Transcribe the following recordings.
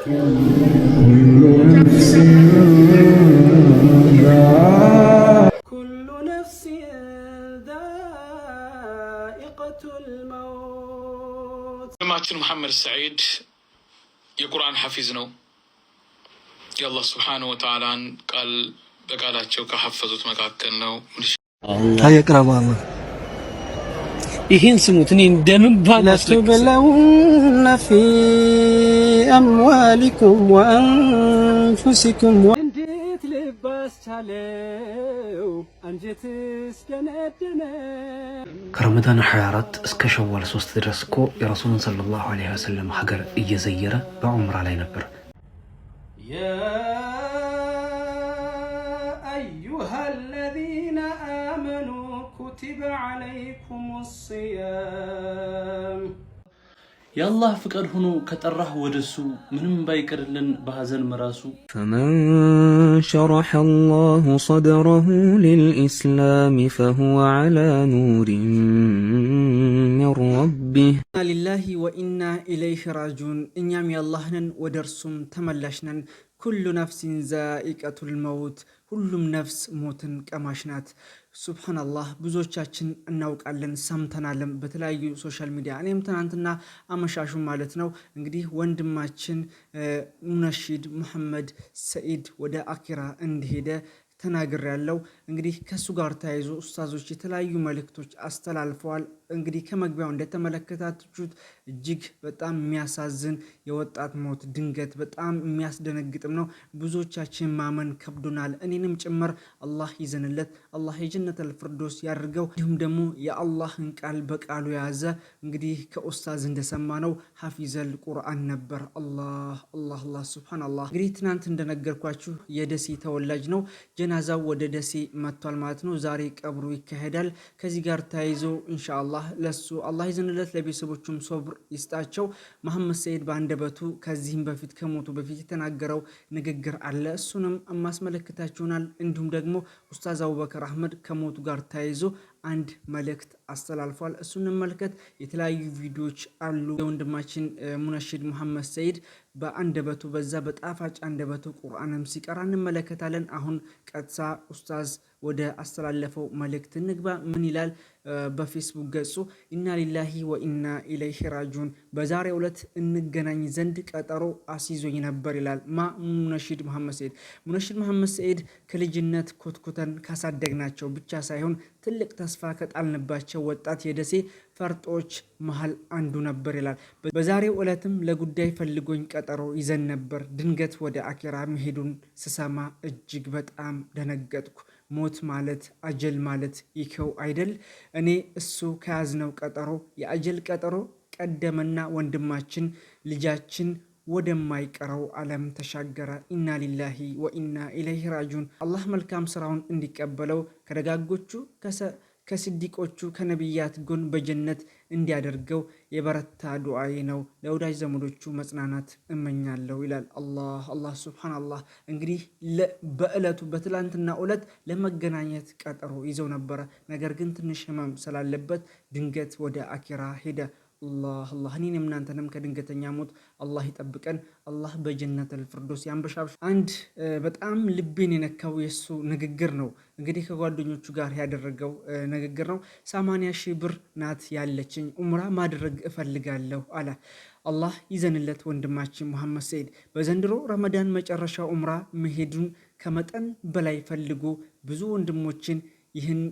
ኩሉ ነፍሲን ዛኢቀቱል መውት። ወንድማችን መሐመድ ሰዒድ የቁርአን ሐፊዝ ነው። የአላህ ስብሓነሁ ወተዓላን ቃል በቃላቸው ከሐፈዙት መካከል ነው። ታየቅረባለህ ይህን ስሙት። እኔ እንደምን ለቱብለውነ ፊ አምዋሊኩም ወአንፉሲኩም። እንዴት ልባስ ቻለው አንጀትስ ደነደነ። ከረመዳን 24 እስከ ሸዋል 3 ድረስ እኮ የረሱልን ሰለላሁ ዐለይሂ ወሰለም ሀገር እየዘየረ በዑምራ ላይ ነበር። كتب عليكم الصيام የአላህ ፍቃድ ሆኖ ከጠራህ ወደሱ ምንም ባይቀርልን በሐዘን መራሱ فمن شرح الله صدره للإسلام فهو على نور من ربه لله وإنا إليه راجعون እኛም የአላህን ወደርሱም ተመላሽነን ኩሉ ነፍሲን ዛኢቀቱል መውት ሁሉም ነፍስ ሞትን ቀማሽ ናት። ሱብሃንአላህ ብዙዎቻችን እናውቃለን ሰምተናልም በተለያዩ ሶሻል ሚዲያ። እኔም ትናንትና አመሻሹ ማለት ነው እንግዲህ ወንድማችን ሙነሺድ መሐመድ ሰዒድ ወደ አኪራ እንደሄደ ተናግር ያለው እንግዲህ ከሱ ጋር ተያይዞ ኡስታዞች የተለያዩ መልእክቶች አስተላልፈዋል። እንግዲህ ከመግቢያው እንደተመለከታችሁት እጅግ በጣም የሚያሳዝን የወጣት ሞት ድንገት በጣም የሚያስደነግጥም ነው። ብዙዎቻችን ማመን ከብዶናል፣ እኔንም ጭምር። አላህ ይዘንለት፣ አላህ የጀነተል ፊርደውስ ያድርገው። እንዲሁም ደግሞ የአላህን ቃል በቃሉ የያዘ እንግዲህ ከኡስታዝ እንደሰማነው ሐፊዘል ቁርአን ነበር። አላህ ሱብሃንአላህ። እንግዲህ ትናንት እንደነገርኳችሁ የደሴ ተወላጅ ነው። ጀናዛው ወደ ደሴ መጥቷል ማለት ነው። ዛሬ ቀብሩ ይካሄዳል። ከዚህ ጋር ተያይዞ ኢንሻአላህ ለሱ አላህ ይዘንለት፣ ለቤተሰቦቹም ሶብር ይስጣቸው። መሐመድ ሰዒድ በአንደበቱ ከዚህም በፊት ከሞቱ በፊት የተናገረው ንግግር አለ። እሱንም ማስመለከታችሁናል። እንዲሁም ደግሞ ኡስታዝ አቡበከር አህመድ ከሞቱ ጋር ተያይዞ አንድ መልእክት አስተላልፏል። እሱን እንመልከት። የተለያዩ ቪዲዮዎች አሉ። የወንድማችን ሙነሺድ መሐመድ ሰዒድ በአንደበቱ በዛ በጣፋጭ አንደበቱ ቁርአንም ሲቀራ እንመለከታለን። አሁን ቀጥታ ኡስታዝ ወደ አስተላለፈው መልእክት እንግባ። ምን ይላል? በፌስቡክ ገጹ ኢና ሊላሂ ወኢና ኢለይሂ ራጂዑን በዛሬው ዕለት እንገናኝ ዘንድ ቀጠሮ አስይዞኝ ነበር ይላል። ሙነሺድ መሐመድ ሰዒድ። ሙነሺድ መሐመድ ሰዒድ ከልጅነት ኮትኩተን ካሳደግናቸው ብቻ ሳይሆን ትልቅ ተስፋ ከጣልንባቸው ወጣት የደሴ ፈርጦች መሃል አንዱ ነበር ይላል። በዛሬው ዕለትም ለጉዳይ ፈልጎኝ ቀጠሮ ይዘን ነበር። ድንገት ወደ አኪራ መሄዱን ስሰማ እጅግ በጣም ደነገጥኩ። ሞት ማለት አጀል ማለት ይከው አይደል? እኔ እሱ ከያዝነው ቀጠሮ የአጀል ቀጠሮ ቀደመና ወንድማችን ልጃችን ወደማይቀረው ዓለም ተሻገረ። ኢና ሊላሂ ወኢና ኢለይሂ ራጂዑን። አላህ መልካም ስራውን እንዲቀበለው ከደጋጎቹ ከስዲቆቹ ከነቢያት ጎን በጀነት እንዲያደርገው የበረታ ዱዓዬ ነው። ለወዳጅ ዘመዶቹ መጽናናት እመኛለሁ ይላል። አላህ ሱብሃንአላህ። እንግዲህ በእለቱ በትላንትና ዕለት ለመገናኘት ቀጠሮ ይዘው ነበረ። ነገር ግን ትንሽ ህመም ስላለበት ድንገት ወደ አኪራ ሄደ። አላህ እኔንም እናንተንም ከድንገተኛ ሞት አላህ ይጠብቀን። አላህ በጀነተል ፊርደውስ ያንበሻብሽ። አንድ በጣም ልቤን የነካው የሱ ንግግር ነው። እንግዲህ ከጓደኞቹ ጋር ያደረገው ንግግር ነው። 80,000 ብር ናት ያለችኝ ኡምራ ማድረግ እፈልጋለሁ አለ። አላህ ይዘንለት ወንድማችን መሐመድ ሰዒድ በዘንድሮ ረመዳን መጨረሻ ኡምራ መሄዱን ከመጠን በላይ ፈልጎ ብዙ ወንድሞችን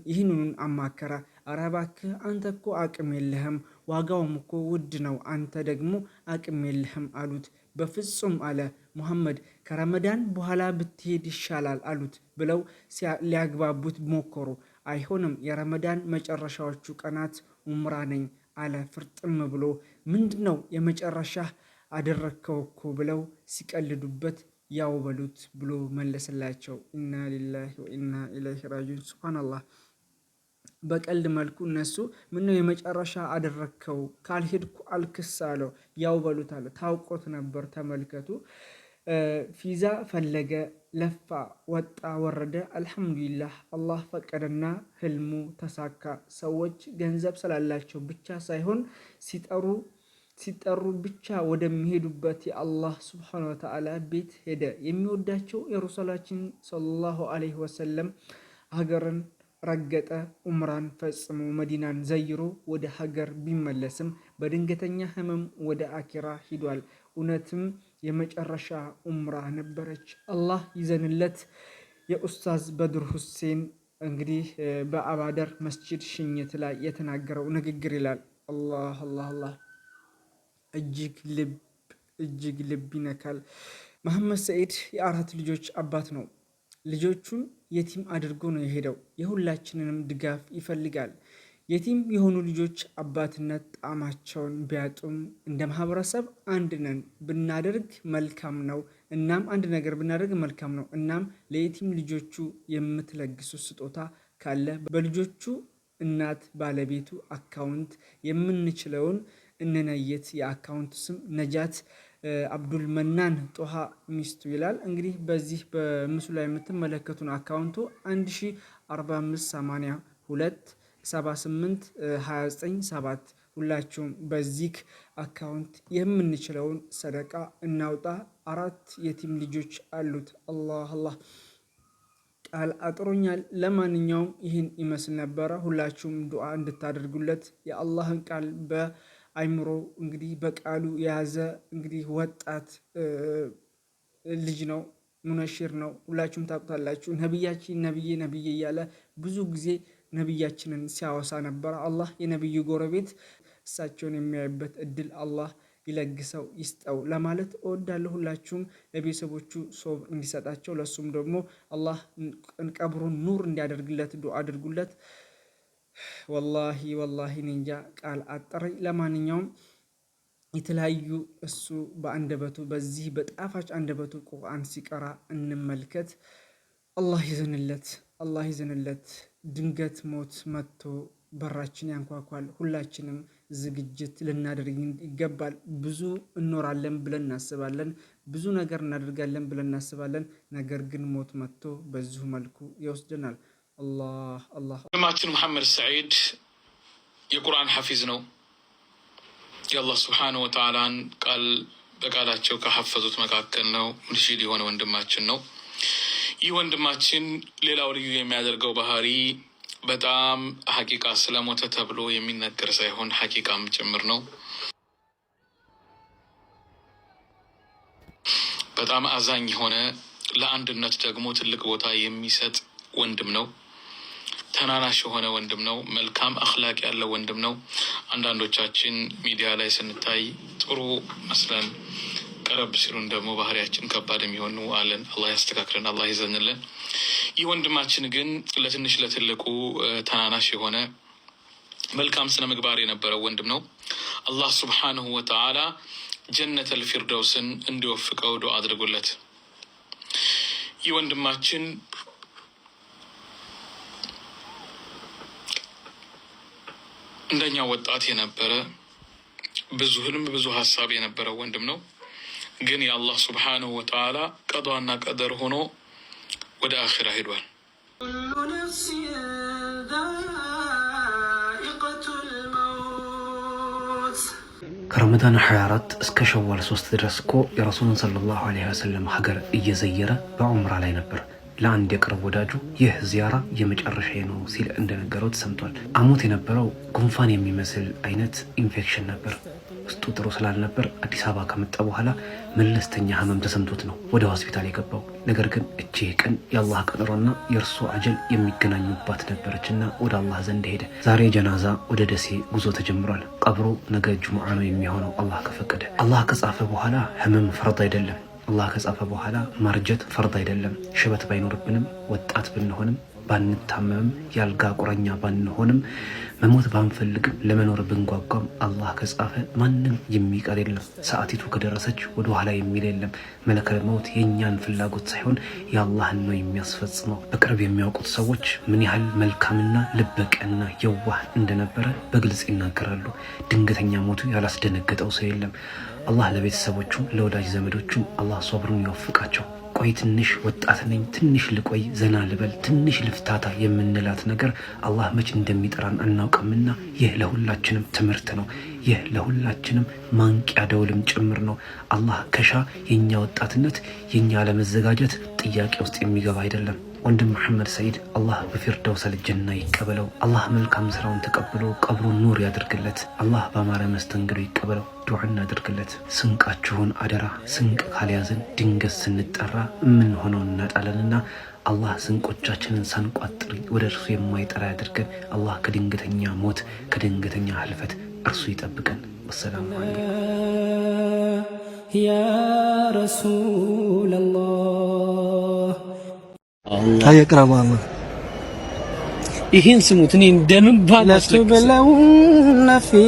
ይህንኑን አማከረ። ኧረ እባክህ አንተ እኮ አቅም የለህም፣ ዋጋውም እኮ ውድ ነው፣ አንተ ደግሞ አቅም የለህም አሉት። በፍጹም አለ ሙሐመድ፣ ከረመዳን በኋላ ብትሄድ ይሻላል አሉት ብለው ሊያግባቡት ሞከሩ። አይሆንም፣ የረመዳን መጨረሻዎቹ ቀናት ኡምራ ነኝ አለ ፍርጥም ብሎ። ምንድነው የመጨረሻ አደረግከው እኮ ብለው ሲቀልዱበት ያው በሉት ብሎ መለሰላቸው። ኢና ሊላሂ ወኢና ኢለይሂ ራጂዑን። ሱብሃንአላህ። በቀልድ መልኩ እነሱ ምነው የመጨረሻ አደረግከው ካልሄድኩ አልክስ አለው። ያው በሉት አለ። ታውቆት ነበር። ተመልከቱ። ፊዛ ፈለገ፣ ለፋ፣ ወጣ ወረደ። አልሐምዱሊላህ አላህ ፈቀደና ህልሙ ተሳካ። ሰዎች ገንዘብ ስላላቸው ብቻ ሳይሆን ሲጠሩ ሲጠሩ ብቻ ወደሚሄዱበት የአላህ ሱብሓነሁ ወተዓላ ቤት ሄደ። የሚወዳቸው የረሱላችን ሰለላሁ ዐለይሂ ወሰለም ሀገርን ረገጠ። ኡምራን ፈጽሞ መዲናን ዘይሮ ወደ ሀገር ቢመለስም በድንገተኛ ህመም ወደ አኪራ ሂዷል። እውነትም የመጨረሻ ኡምራ ነበረች። አላህ ይዘንለት። የኡስታዝ በድር ሁሴን እንግዲህ በአባደር መስጂድ ሽኝት ላይ የተናገረው ንግግር ይላል። አላህ አላህ አላህ እጅግ ልብ ይነካል። መሐመድ ሰዒድ የአራት ልጆች አባት ነው። ልጆቹን የቲም አድርጎ ነው የሄደው። የሁላችንንም ድጋፍ ይፈልጋል። የቲም የሆኑ ልጆች አባትነት ጣዕማቸውን ቢያጡም እንደ ማህበረሰብ አንድ ነን ብናደርግ መልካም ነው። አንድ ነገር ብናደርግ መልካም ነው። እናም ለየቲም ልጆቹ የምትለግሱ ስጦታ ካለ በልጆቹ እናት ባለቤቱ አካውንት የምንችለውን እንነየት። የአካውንቱ ስም ነጃት አብዱል መናን ጦሃ ሚስቱ ይላል። እንግዲህ በዚህ በምስሉ ላይ የምትመለከቱን አካውንቱ 1458278297 ሁላችሁም በዚህ አካውንት የምንችለውን ሰደቃ እናውጣ። 4 የቲም ልጆች አሉት። አላህ አላህ ቃል አጥሮኛል። ለማንኛውም ይህን ይመስል ነበረ። ሁላችሁም ዱዓ እንድታደርጉለት የአላህን ቃል አይምሮ እንግዲህ በቃሉ የያዘ እንግዲህ ወጣት ልጅ ነው። ሙነሽር ነው። ሁላችሁም ታውቁታላችሁ። ነብያችን ነብዬ እያለ ብዙ ጊዜ ነብያችንን ሲያወሳ ነበር። አላህ የነብዩ ጎረቤት እሳቸውን የሚያይበት እድል አላህ ይለግሰው ይስጠው ለማለት እወዳለሁ። ሁላችሁም ለቤተሰቦቹ ሶብር እንዲሰጣቸው ለሱም ደግሞ አላህ ቀብሩን ኑር እንዲያደርግለት ዱዓ አድርጉለት። ወላሂ ንንጃ ቃል አጠረኝ። ለማንኛውም የተለያዩ እሱ በአንደበቱ በዚህ በጣፋጭ አንደበቱ ቁርአን ሲቀራ እንመልከት። አላህ ይዘንለት። ድንገት ሞት መጥቶ በራችን ያንኳኳል። ሁላችንም ዝግጅት ልናደርግ ይገባል። ብዙ እንኖራለን ብለን እናስባለን፣ ብዙ ነገር እናደርጋለን ብለን እናስባለን። ነገር ግን ሞት መጥቶ በዚሁ መልኩ ይወስደናል። ወንድማችን መሐመድ ሰዒድ የቁርአን ሐፊዝ ነው። የአላህ ስብሓነሁ ወተዓላን ቃል በቃላቸው ከሐፈዙት መካከል ነው። ሙንሺድ የሆነ ወንድማችን ነው። ይህ ወንድማችን ሌላው ልዩ የሚያደርገው ባህሪ በጣም ሐቂቃ ስለሞተ ተብሎ የሚነገር ሳይሆን ሐቂቃም ጭምር ነው። በጣም አዛኝ የሆነ ለአንድነት ደግሞ ትልቅ ቦታ የሚሰጥ ወንድም ነው። ተናናሽ የሆነ ወንድም ነው። መልካም አኽላቅ ያለው ወንድም ነው። አንዳንዶቻችን ሚዲያ ላይ ስንታይ ጥሩ መስለን ቀረብ ሲሉን ደግሞ ባህሪያችን ከባድ የሚሆኑ አለን። አላህ ያስተካክለን፣ አላህ ይዘንልን። ይህ ወንድማችን ግን ለትንሽ ለትልቁ ተናናሽ የሆነ መልካም ስነ ምግባር የነበረው ወንድም ነው። አላህ ሱብሓነሁ ወተዓላ ጀነተል ፊርደውስን እንዲወፍቀው ዱዓ አድርጉለት። ይህ ወንድማችን እንደኛ ወጣት የነበረ ብዙ ህልም ብዙ ሀሳብ የነበረው ወንድም ነው። ግን የአላህ ሱብሓነሁ ወተዓላ ቀዷና ቀደር ሆኖ ወደ አኺራ ሄዷል። ከረመዳን 24 እስከ ሸዋል 3 ድረስ እኮ የረሱልን ሰለላሁ ዐለይሂ ወሰለም ሀገር እየዘየረ በዑምራ ላይ ነበር። ለአንድ የቅርብ ወዳጁ ይህ ዚያራ የመጨረሻዬ ነው ሲል እንደነገረው ተሰምቷል። አሞት የነበረው ጉንፋን የሚመስል አይነት ኢንፌክሽን ነበር። ውስጡ ጥሩ ስላልነበር አዲስ አበባ ከመጣ በኋላ መለስተኛ ህመም ተሰምቶት ነው ወደ ሆስፒታል የገባው። ነገር ግን እቺ ቀን የአላህ ቀጠሮና የእርሱ አጀል የሚገናኙባት ነበረችና ወደ አላህ ዘንድ ሄደ። ዛሬ ጀናዛ ወደ ደሴ ጉዞ ተጀምሯል። ቀብሩ ነገ ጁምዓ ነው የሚሆነው አላህ ከፈቀደ። አላህ ከጻፈ በኋላ ህመም ፈርድ አይደለም። አላህ ከጻፈ በኋላ ማርጀት ፈርድ አይደለም። ሽበት ባይኖርብንም ወጣት ብንሆንም ባንታመምም ያልጋ ቁረኛ ባንሆንም መሞት ባንፈልግም ለመኖር ብንጓጓም አላህ ከጻፈ ማንም የሚቀር የለም። ሰዓቲቱ ከደረሰች ወደ ኋላ የሚል የለም። መለከል መውት የእኛን ፍላጎት ሳይሆን የአላህን ነው የሚያስፈጽመው። በቅርብ የሚያውቁት ሰዎች ምን ያህል መልካምና ልበቀና የዋህ እንደነበረ በግልጽ ይናገራሉ። ድንገተኛ ሞቱ ያላስደነገጠው ሰው የለም። አላህ ለቤተሰቦቹ ለወዳጅ ዘመዶቹ አላህ ሶብሩን ይወፍቃቸው። ቆይ ትንሽ ወጣት ነኝ፣ ትንሽ ልቆይ፣ ዘና ልበል፣ ትንሽ ልፍታታ የምንላት ነገር አላህ መች እንደሚጠራን አናውቅምና ይህ ለሁላችንም ትምህርት ነው። ይህ ለሁላችንም ማንቂያ ደውልም ጭምር ነው። አላህ ከሻ የኛ ወጣትነት የኛ ለመዘጋጀት ጥያቄ ውስጥ የሚገባ አይደለም። ወንድም መሐመድ ሰይድ አላህ በፊርደውሰል ጀና ይቀበለው። አላህ መልካም ስራውን ተቀብሎ ቀብሩን ኑር ያድርግለት። አላህ በአማረ መስተንግዶ ይቀበለው። ዱዓ እናድርግለት። ስንቃችሁን አደራ። ስንቅ ካልያዝን ድንገት ስንጠራ ምን ሆነው እናጣለንና አላህ ስንቆቻችንን ሳንቋጥር ወደ እርሱ የማይጠራ ያድርገን። አላህ ከድንገተኛ ሞት ከድንገተኛ ህልፈት እርሱ ይጠብቀን። ወሰላሙ አለይኩም ያ ረሱለላህ። ታየቅራባማ ይህን ስሙት። እኔ እንደምን ለቱብለውነ ፊ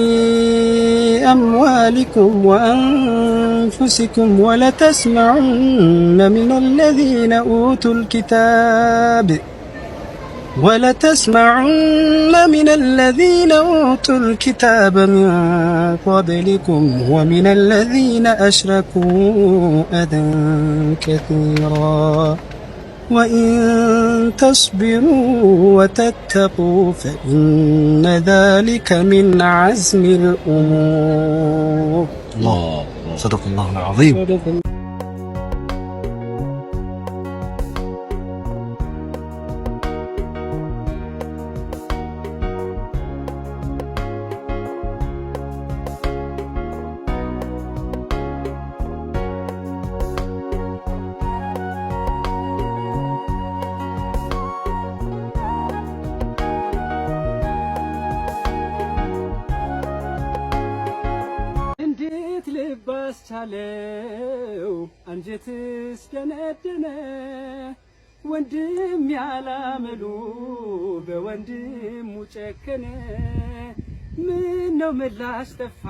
አምዋሊኩም ወአንፉሲኩም ወለተስመዑነ ሚነለዚነ ኡቱል ኪታብ من الذين أوتوا الكتاب من قبلكم ومن الذين أشركوا أذى كثيرا وإن تصبروا وتتقوا فإن ذلك من عزم الأمور. الله صدق الله العظيم. ባስቻለው አንጀትስ ደነደነ ወንድም ያላመሉ በወንድሙ ጨከነ ምን ነው ምላሽ ጠፋ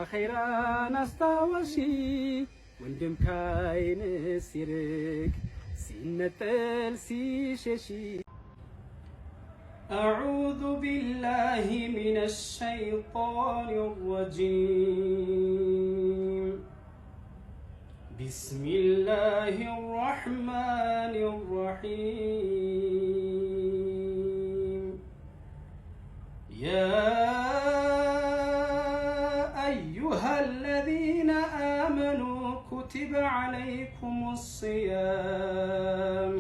አኺራን አስታዋሺ ወንድም ካይን ሲርቅ ሲነጠል ሲሸሺ أعوذ بالله من الشيطان الرجيم بسم الله الرحمن الرحيم يا أيها الذين آمنوا كتب عليكم الصيام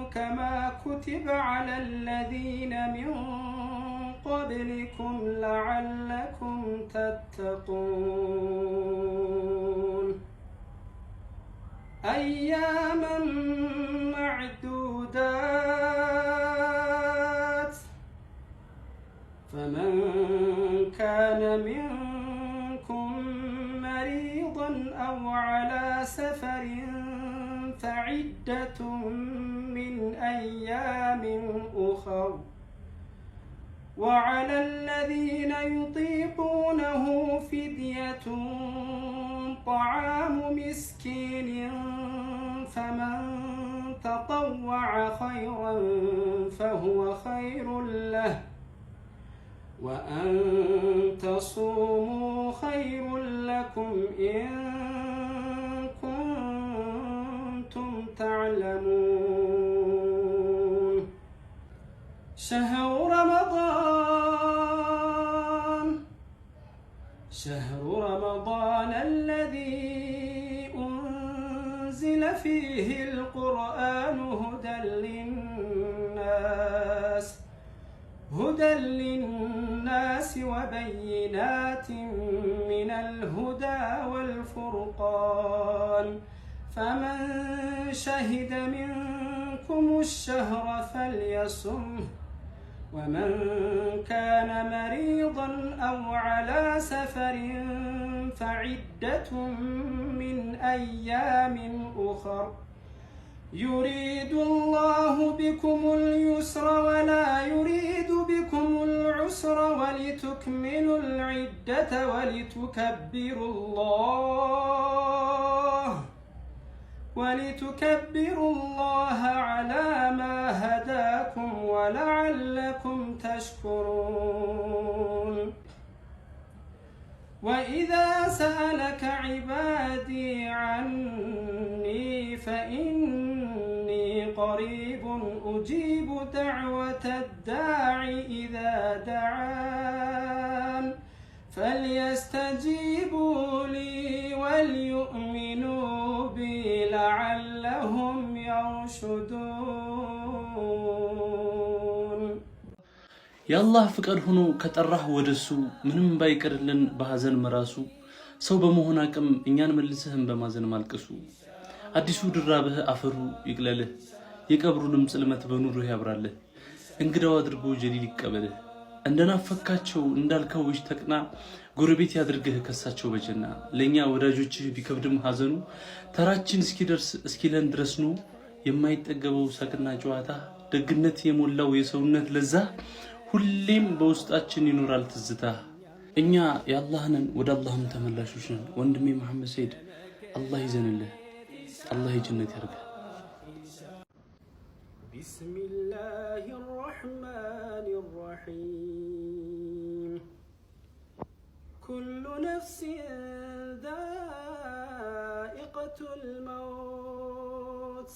كما كتب على الذين من قبلكم لعلكم تتقون أياما معدودات فمن كان منكم مريضا أو على سفر فعدة من أيام أخر وعلى الذين يطيقونه فدية طعام مسكين فمن تطوع خيرا فهو خير له وأن تصوموا خير لكم إن كنتم تعلمون شهر رمضان الذي أنزل فيه القرآن هدى للناس وبينات من الهدى والفرقان فمن شهد منكم الشهر فليصمه ومن كان مريضا أو على سفر فعدة من أيام أخر يريد الله بكم اليسر ولا يريد بكم العسر ولتكملوا العدة ولتكبروا الله على ما هداكم ولعلكم تشكرون وإذا سألك عبادي عني فإني قريب أجيب دعوة الداعي إذا دعان فليستجيبوا لي وليؤمنوا بي لعلهم يرشدون. የአላህ ፍቃድ ሆኖ ከጠራህ ወደሱ ምንም ባይቀርልን በሐዘን መራሱ ሰው በመሆን አቅም እኛን መልሰህም በማዘን ማልቀሱ አዲሱ ድራብህ አፈሩ ይቅለልህ የቀብሩንም ጽልመት በኑሩ ያብራልህ እንግዳው አድርጎ ጀሊል ይቀበልህ እንደናፈካቸው እንዳልከው ተቅና ጎረቤት ያድርግህ ከሳቸው በጀና ለኛ ወዳጆችህ ቢከብድም ሐዘኑ ተራችን እስኪደርስ እስኪለን ድረስ ነው የማይጠገበው ሳቅና ጨዋታ ደግነት የሞላው የሰውነት ለዛ ሁሌም በውስጣችን ይኖራል ትዝታ እኛ የአላህን ወደ አላህም ተመላሾች ነን ወንድሜ መሐመድ ሰይድ አላህ ይዘንልህ አላህ የጀነት ያርግህ ቢስሚላሂር ረህማኒር ረሂም ኩሉ ነፍሲን ዛኢቀቱል መውት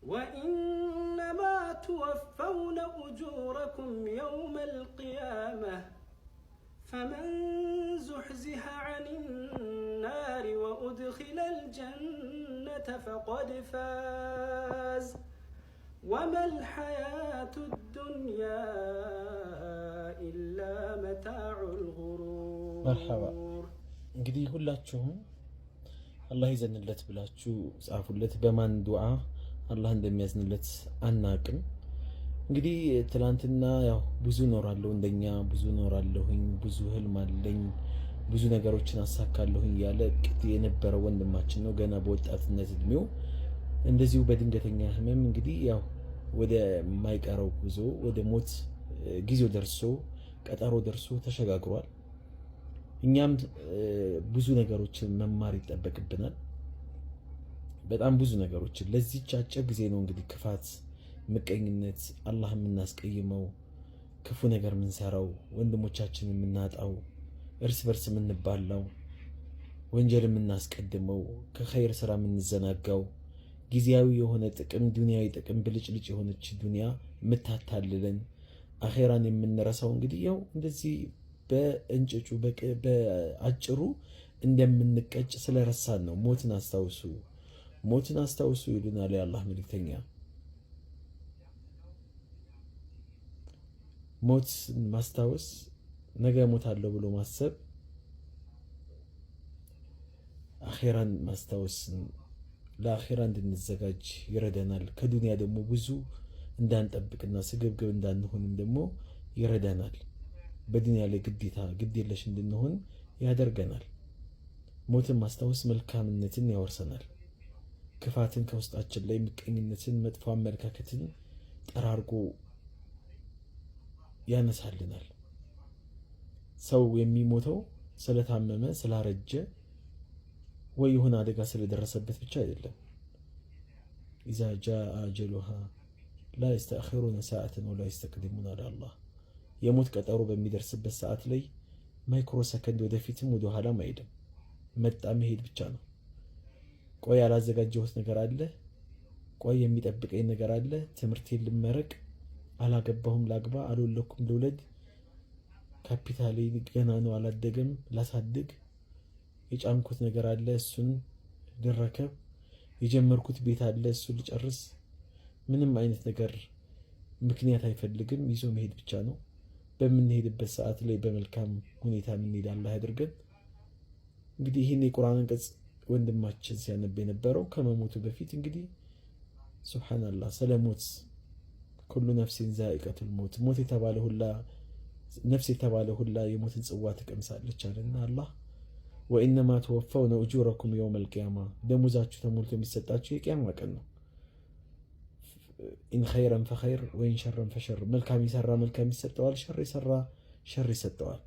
وإنما توفون أجوركم يوم القيامة فمن زحزح عن النار وأدخل الجنة فقد فاز وما الحياة الدنيا إلا متاع الغرور. مرحبا. እንግዲህ ሁላችሁም አላህ ይዘንለት ብላችሁ ጻፉለት በማን ዱዓ አላህ እንደሚያዝንለት አናቅም። እንግዲህ ትላንትና ያው ብዙ ኖራለሁ እንደኛ ብዙ ኖራለሁኝ ብዙ ህልም አለኝ ብዙ ነገሮችን አሳካለሁኝ ያለ የነበረ ወንድማችን ነው። ገና በወጣትነት እድሜው እንደዚሁ በድንገተኛ ህመም እንግዲህ ያው ወደ ማይቀረው ጉዞ ወደ ሞት ጊዜው ደርሶ ቀጠሮ ደርሶ ተሸጋግሯል። እኛም ብዙ ነገሮችን መማር ይጠበቅብናል። በጣም ብዙ ነገሮችን ለዚህ አጭር ጊዜ ነው እንግዲህ ክፋት፣ ምቀኝነት፣ አላህ የምናስቀይመው ክፉ ነገር የምንሰራው ወንድሞቻችን የምናጣው እርስ በርስ የምንባላው ወንጀል የምናስቀድመው ከኸይር ስራ የምንዘናጋው ጊዜያዊ የሆነ ጥቅም ዱንያዊ ጥቅም ብልጭልጭ የሆነች ዱንያ የምታታልለን አኼራን የምንረሳው እንግዲህ ያው እንደዚህ በእንጭጩ በአጭሩ እንደምንቀጭ ስለረሳን ነው። ሞትን አስታውሱ ይሉናል የአላህ መልእክተኛ። ሞት ማስታወስ ነገ ሞታለሁ ብሎ ማሰብ አኼራን ማስታወስ ለአኼራ እንድንዘጋጅ ይረዳናል። ከዱንያ ደግሞ ብዙ እንዳንጠብቅና ስግብግብ እንዳንሆንም ደግሞ ይረዳናል። በዱንያ ላይ ግድ የለሽ እንድንሆን ያደርገናል። ሞትን ማስታወስ መልካምነትን ያወርሰናል። ክፋትን ከውስጣችን ላይ ምቀኝነትን፣ መጥፎ አመለካከትን ጠራርጎ ያነሳልናል። ሰው የሚሞተው ስለታመመ ስላረጀ ወይ የሆነ አደጋ ስለደረሰበት ብቻ አይደለም። ኢዛ ጃአ አጀሉሃ ላ የስተአኺሩነ ሰዓተን ወላ የስተቅዲሙን አለ አላህ። የሞት ቀጠሮ በሚደርስበት ሰዓት ላይ ማይክሮ ሰከንድ ወደፊትም ወደ ኋላም አይሄድም። መጣ መሄድ ብቻ ነው። ቆይ ያላዘጋጀሁት ነገር አለ፣ ቆይ የሚጠብቀኝ ነገር አለ፣ ትምህርቴን ልመረቅ፣ አላገባሁም ላግባ፣ አልወለኩም ልውለድ፣ ካፒታሌ ገና ነው አላደገም ላሳድግ፣ የጫንኩት ነገር አለ እሱን ልረከብ፣ የጀመርኩት ቤት አለ እሱን ልጨርስ። ምንም አይነት ነገር ምክንያት አይፈልግም፣ ይዞ መሄድ ብቻ ነው። በምንሄድበት ሰዓት ላይ በመልካም ሁኔታ የምንሄድ አላህ ያድርገን። እንግዲህ ይህን የቁርአን አንቀጽ ወንድማችን ሲያነብ የነበረው ከመሞቱ በፊት እንግዲህ ሱብሃንአላህ ስለሞት ኩሉ ነፍሲን ዛኢቀቱል ሞት ሞት የተባለ ሁላ ነፍስ የተባለ ሁላ የሞትን ጽዋ ትቀምሳለች አለና አላህ ወኢነማ ተወፈውነ ኡጁረኩም የውመል ቂያማ ደሞዛችሁ ተሞልቶ የሚሰጣችሁ የቂያማ ቀን ነው። ኢን ኸይረን ፈኸይር ወኢን ሸረን ፈሸር መልካም የሰራ መልካም ይሰጠዋል፣ ሸር የሰራ ሸር ይሰጠዋል።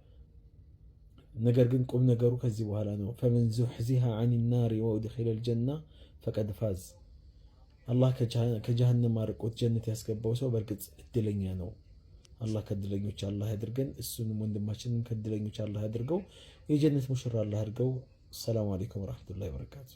ነገር ግን ቁም ነገሩ ከዚህ በኋላ ነው። ፈመን ዙሕዚሃ አን ናሪ ወኡድኺለ ልጀና ፈቀድ ፋዝ። አላህ ከጀሃነም አርቆት ጀነት ያስገባው ሰው በእርግጥ እድለኛ ነው፣ አላህ ከድለኞች አላህ ያድርገን። እሱንም ወንድማችንን ከድለኞች አላህ ያድርገው። የጀነት ሙሽራ አላህ ያድርገው። ሰላም አለይኩም ወራህመቱላሂ ወበረካቱ።